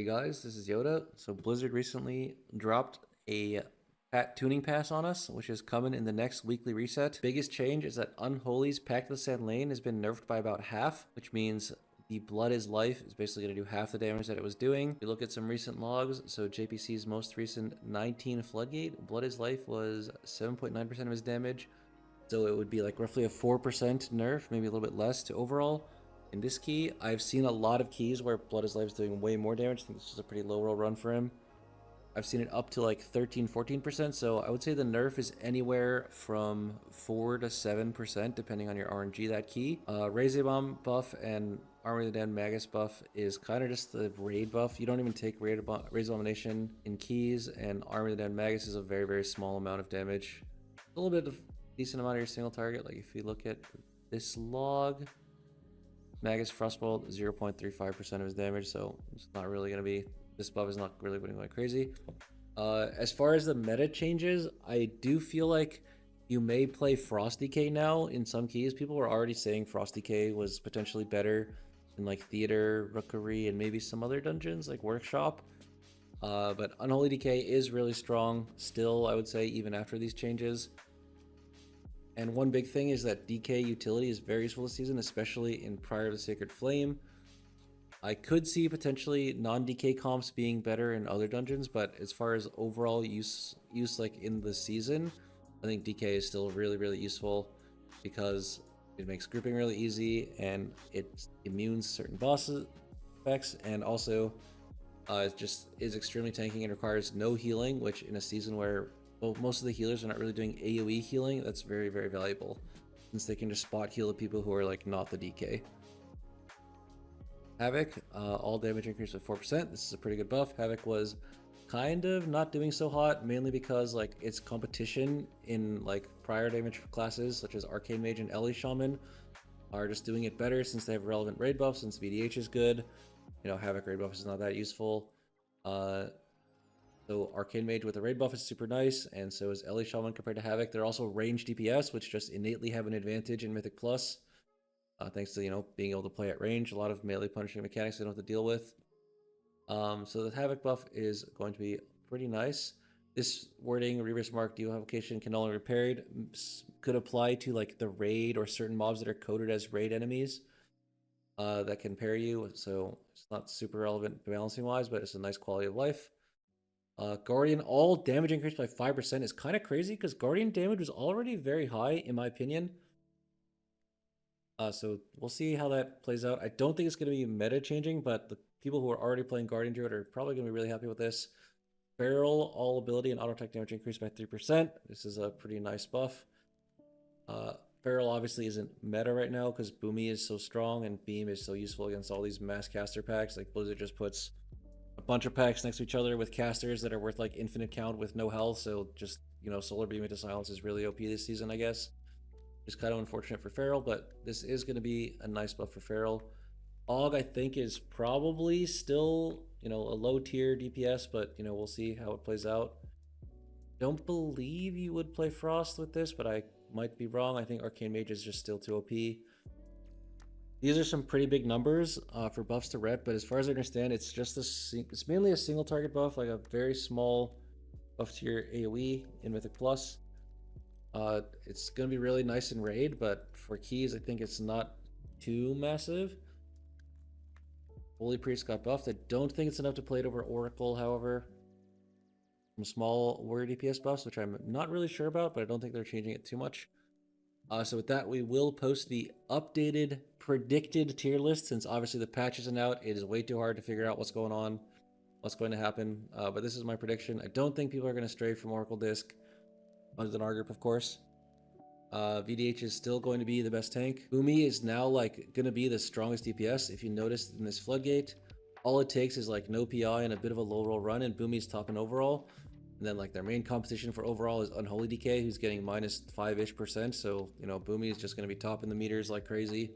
guys, this is Yoda. So Blizzard recently dropped a tuning pass on us, which is coming in the next weekly reset. Biggest change is that Unholy's Pact of the Sand Lane has been nerfed by about half, which means the Blood is Life is basically going to do half the damage that it was doing. If you look at some recent logs, so JPC's most recent 19 Floodgate, Blood is Life was 7.9% of his damage. So it would be like roughly a 4% nerf, maybe a little bit less to overall. In this key, I've seen a lot of keys where Blood is Life is doing way more damage. I think this is a pretty low roll run for him. I've seen it up to like 13-14%, so I would say the nerf is anywhere from 4 to 7% depending on your RNG that key. Raise Bomb buff and Army of the Dead Magus buff is kind of just the raid buff. You don't even take Raise Abomination in keys, and Army of the Dead Magus is a very, very small amount of damage. A little bit of decent amount of your single target. Like if you look at this log, Magus Frostbolt 0.35% of his damage, so it's not really going to be, this buff is not really going crazy. As far as the meta changes, I do feel like you may play Frost Decay now in some keys. People were already saying Frost Decay was potentially better in like Theater, Rookery, and maybe some other dungeons like Workshop. But Unholy Decay is really strong still, I would say, even after these changes. And one big thing is that DK utility is very useful this season, especially in Prior to Sacred Flame. I could see potentially non-DK comps being better in other dungeons, but as far as overall use like in the season, I think DK is still really, really useful because it makes grouping really easy and it immunes certain boss effects, and also it just is extremely tanking and requires no healing, which in a season where most of the healers are not really doing AoE healing, that's very, very valuable since they can just spot heal the people who are like not the DK. Havoc, all damage increase with 4%. This is a pretty good buff. Havoc was kind of not doing so hot, mainly because like its competition in like prior damage classes such as Arcane Mage and Ellie Shaman are just doing it better since they have relevant raid buffs. Since VDH is good, you know, Havoc raid buff is not that useful. So Arcane Mage with a raid buff is super nice, and so is Ellie Shaman compared to Havoc. They're also range DPS, which just innately have an advantage in Mythic Plus, thanks to, you know, being able to play at range. A lot of melee punishing mechanics they don't have to deal with. So the Havoc buff is going to be pretty nice. This wording, Reverse Mark Deal Avocation can only be repaired, could apply to like the raid or certain mobs that are coded as raid enemies that can pair you. So it's not super relevant balancing wise, but it's a nice quality of life. Guardian, all damage increased by 5% is kind of crazy because Guardian damage was already very high in my opinion. So we'll see how that plays out. I don't think it's going to be meta changing, but the people who are already playing Guardian Druid are probably going to be really happy with this. Feral, all ability and auto attack damage increased by 3%. This is a pretty nice buff. Feral obviously isn't meta right now because Boomy is so strong and Beam is so useful against all these mass caster packs. Like Blizzard just puts a bunch of packs next to each other with casters that are worth like infinite count with no health, so just, you know, Solar Beam into Silence is really OP this season, I guess. It's kind of unfortunate for Feral, but this is going to be a nice buff for Feral. Og, I think, is probably still, you know, a low tier DPS, but, you know, we'll see how it plays out. Don't believe you would play Frost with this, but I might be wrong. I think Arcane Mage is just still too OP. These are some pretty big numbers for buffs to rep, but as far as I understand, it's just it's mainly a single target buff, like a very small buff to your AoE in Mythic Plus. It's going to be really nice in raid, but for keys, I think it's not too massive. Holy Priest got buffed. I don't think it's enough to play it over Oracle, however. Some small warrior DPS buffs, which I'm not really sure about, but I don't think they're changing it too much. So with that, we will post the updated predicted tier list, since obviously the patch isn't out. It is way too hard to figure out what's going on, what's going to happen. But this is my prediction. I don't think people are going to stray from Oracle Disc, other than our group, of course. VDH is still going to be the best tank. Boomy is now like going to be the strongest DPS. If you notice in this Floodgate, all it takes is like no PI and a bit of a low roll run, and Boomy's top in overall. And then like their main competition for overall is Unholy Decay, who's getting minus 5-ish%. So, you know, Boomy is just going to be topping the meters like crazy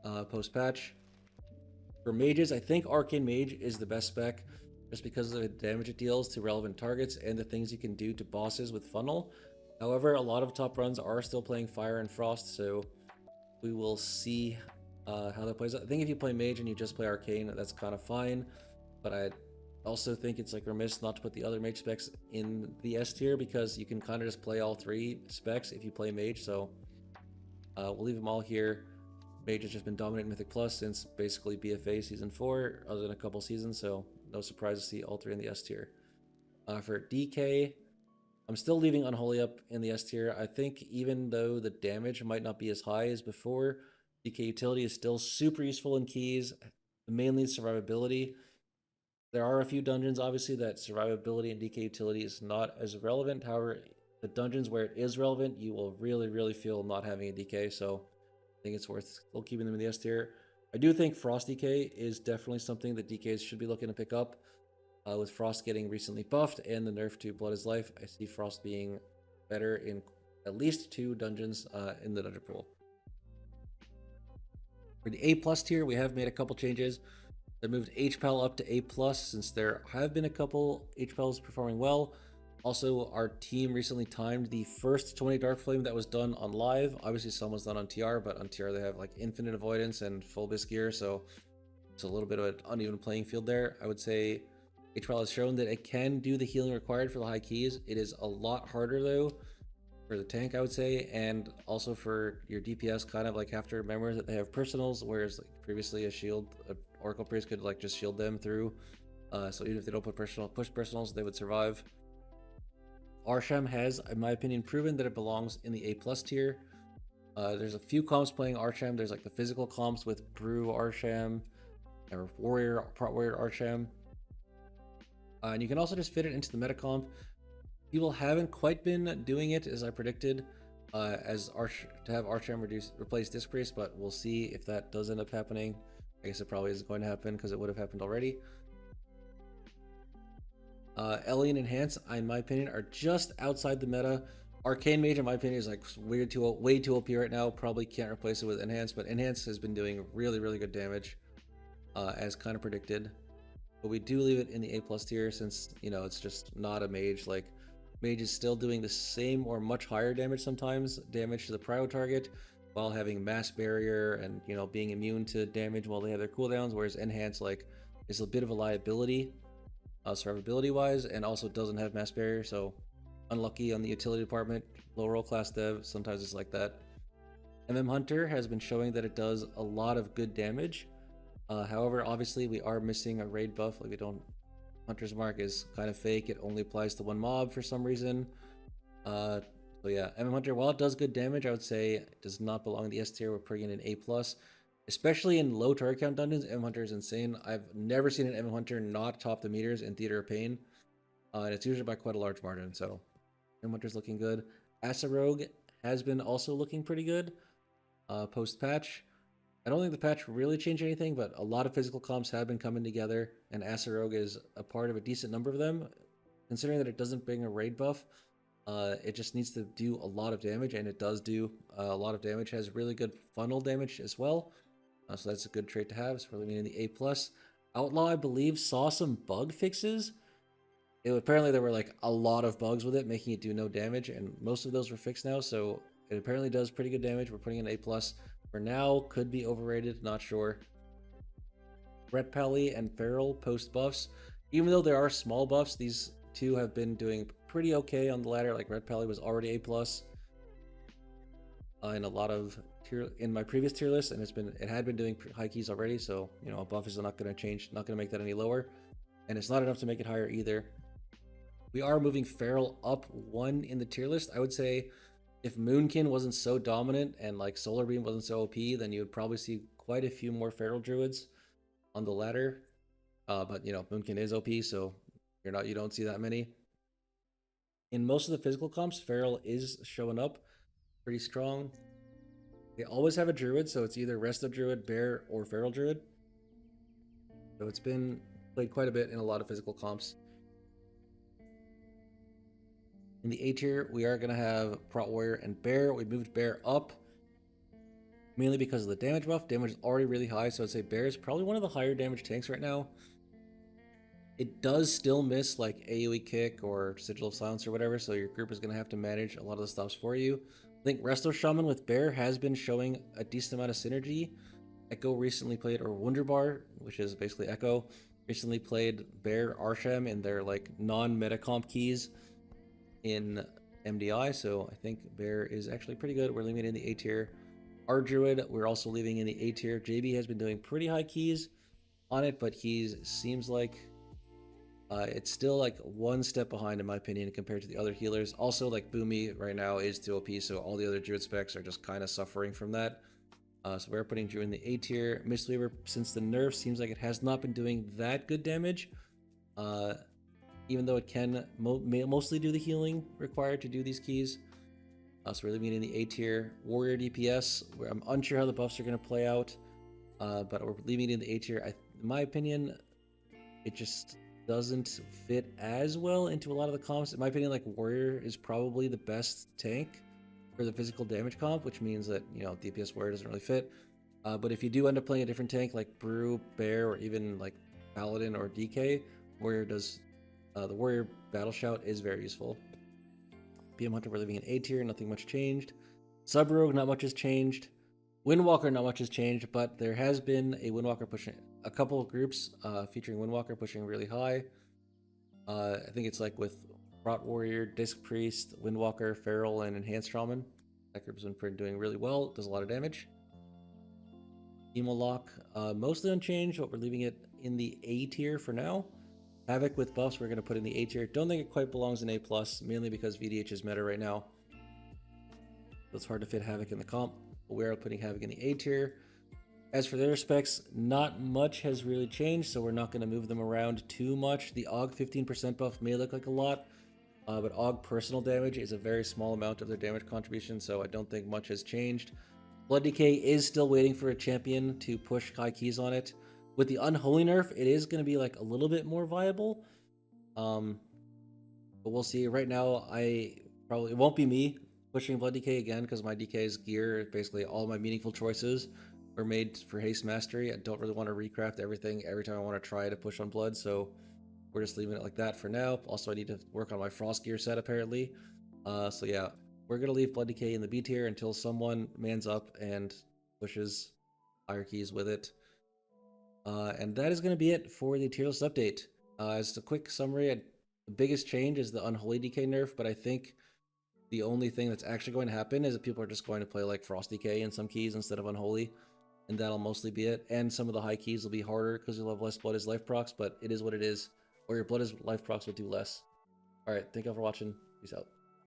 post-patch. For mages, I think Arcane Mage is the best spec just because of the damage it deals to relevant targets and the things you can do to bosses with Funnel. However, a lot of top runs are still playing Fire and Frost, so we will see how that plays out. I think if you play Mage and you just play Arcane, that's kind of fine, but also think it's like remiss not to put the other mage specs in the S tier, because you can kind of just play all 3 specs if you play mage. So we'll leave them all here. Mage has just been dominant in Mythic Plus since basically BFA Season 4, other than a couple seasons, so no surprise to see all 3 in the S tier. For DK, I'm still leaving Unholy up in the S tier. I think even though the damage might not be as high as before, DK utility is still super useful in keys, mainly survivability. There are a few dungeons, obviously, that survivability and DK utility is not as relevant. However, the dungeons where it is relevant, you will really, really feel not having a DK, so I think it's worth still keeping them in the S tier. I do think Frost DK is definitely something that DKs should be looking to pick up. With Frost getting recently buffed and the nerf to Blood is Life, I see Frost being better in at least 2 dungeons in the dungeon pool. For the A+ tier, we have made a couple changes. They moved HPAL up to A+, since there have been a couple HPALs performing well. Also, our team recently timed the first 20 Dark Flame that was done on live. Obviously, some was done on TR, but on TR they have like infinite avoidance and full bisc gear, so it's a little bit of an uneven playing field there. I would say HPAL has shown that it can do the healing required for the high keys. It is a lot harder though for the tank, I would say, and also for your DPS, kind of like have to remember that they have personals, whereas like previously a Oracle Priest could like just shield them through. So even if they don't push personals, they would survive. Arsham has, in my opinion, proven that it belongs in the A+ tier. There's a few comps playing Arsham. There's like the physical comps with Brew Arsham or Prot Warrior Arsham. And you can also just fit it into the meta comp. People haven't quite been doing it as I predicted, to have Arsham replace Disc Priest, but we'll see if that does end up happening. I guess it probably isn't going to happen because it would have happened already. Ellie and Enhance, in my opinion, are just outside the meta. Arcane Mage, in my opinion, is like way too OP right now. Probably can't replace it with Enhance, but Enhance has been doing really, really good damage, as kind of predicted. But we do leave it in the A+ tier since, you know, it's just not a mage. Like, mage is still doing the same or much higher damage sometimes, damage to the prio target, while having mass barrier and, you know, being immune to damage while they have their cooldowns, whereas Enhance, like, is a bit of a liability, survivability wise, and also doesn't have mass barrier, so unlucky on the utility department. Low roll class dev, sometimes it's like that. Hunter has been showing that it does a lot of good damage. However, obviously we are missing a raid buff. Like, we don't, Hunter's Mark is kind of fake. It only applies to 1 mob for some reason. So yeah, Hunter, while it does good damage, I would say it does not belong in the S tier. We're putting it in A+. Especially in low target count dungeons, Hunter is insane. I've never seen an Hunter not top the meters in Theater of Pain. And it's usually by quite a large margin, so Hunter's looking good. Rogue has been also looking pretty good post-patch. I don't think the patch really changed anything, but a lot of physical comps have been coming together, and Rogue is a part of a decent number of them. Considering that it doesn't bring a raid buff, it just needs to do a lot of damage, and it does do a lot of damage. It has really good funnel damage as well, so that's a good trait to have. So we're leaving in the A+. Outlaw, I believe, saw some bug fixes. Apparently there were like a lot of bugs with it, making it do no damage, and most of those were fixed now, so it apparently does pretty good damage. We're putting in A+. For now, could be overrated, not sure. Ret Pally and Feral post buffs. Even though there are small buffs, these two have been doing pretty okay on the ladder. Like, Ret Pally was already A+. In a lot of in my previous tier list, and it had been doing high keys already, so, you know, a buff is not going to change, not going to make that any lower, and it's not enough to make it higher either. We are moving Feral up 1 in the tier list. I would say if Moonkin wasn't so dominant and like Solar Beam wasn't so OP, then you would probably see quite a few more Feral Druids on the ladder. But you know, Moonkin is OP, so you don't see that many. In most of the physical comps, Feral is showing up pretty strong. They always have a Druid, so it's either Resto Druid, Bear, or Feral Druid. So it's been played quite a bit in a lot of physical comps. In the A tier, we are going to have Prot Warrior and Bear. We moved Bear up mainly because of the damage buff. Damage is already really high, so I'd say Bear is probably one of the higher damage tanks right now. It does still miss like AoE Kick or Sigil of Silence or whatever, so your group is going to have to manage a lot of the stuffs for you. I think Resto Shaman with Bear has been showing a decent amount of synergy. Echo recently played, or Wunderbar, which is basically Echo, Recently played Bear Arsham in their like non-meta comp keys in MDI, so I think Bear is actually pretty good. We're leaving it in the A tier. Our Druid, we're also leaving in the A tier. JB has been doing pretty high keys on it, but he seems like it's still like one step behind in my opinion compared to the other healers. Also, like Boomy right now is 2 OP, so all the other Druid specs are just kind of suffering from that. So we're putting Druid in the A tier. Mistweaver, since the nerf, seems like it has not been doing that good damage. Even though it can mostly do the healing required to do these keys. So we're leaving it in the A tier. Warrior DPS, where I'm unsure how the buffs are going to play out, but we're leaving it in the A tier. In my opinion, it just doesn't fit as well into a lot of the comps. In my opinion, like Warrior is probably the best tank for the physical damage comp, which means that, you know, DPS Warrior doesn't really fit. But if you do end up playing a different tank like Brew, Bear, or even like Paladin or DK, Warrior does the Warrior Battle Shout is very useful. PM Hunter, we're leaving in A tier, nothing much changed. Sub Rogue, not much has changed. Windwalker, not much has changed, but there has been a Windwalker pushing, a couple of groups featuring Windwalker pushing really high. I think it's like with Rot Warrior, Disc Priest, Windwalker, Feral, and Enhanced Shaman. That group's been doing really well, does a lot of damage. Emo Lock, mostly unchanged, but we're leaving it in the A tier for now. Havoc with buffs, we're going to put in the A tier. Don't think it quite belongs in A+, mainly because VDH is meta right now. So it's hard to fit Havoc in the comp, but we are putting Havoc in the A tier. As for their specs, not much has really changed, so we're not going to move them around too much. The AUG 15% buff may look like a lot, but AUG personal damage is a very small amount of their damage contribution, so I don't think much has changed. Blood Decay is still waiting for a champion to push high keys on it. With the Unholy nerf, it is going to be like a little bit more viable. But we'll see. Right now, it won't be me pushing Blood Decay again because my DK's gear, basically all my meaningful choices were made for Haste Mastery. I don't really want to recraft everything every time I want to try to push on Blood, so we're just leaving it like that for now. Also, I need to work on my Frost gear set apparently. So yeah, we're going to leave Blood Decay in the B tier until someone mans up and pushes higher keys with it. And that is going to be it for the tier list update. As a quick summary, the biggest change is the Unholy DK nerf, but I think the only thing that's actually going to happen is that people are just going to play like Frost DK in some keys instead of Unholy, and that'll mostly be it. And some of the high keys will be harder because you'll have less blood as life procs, but it is what it is. Or your blood as life procs will do less. Alright, thank you all for watching. Peace out.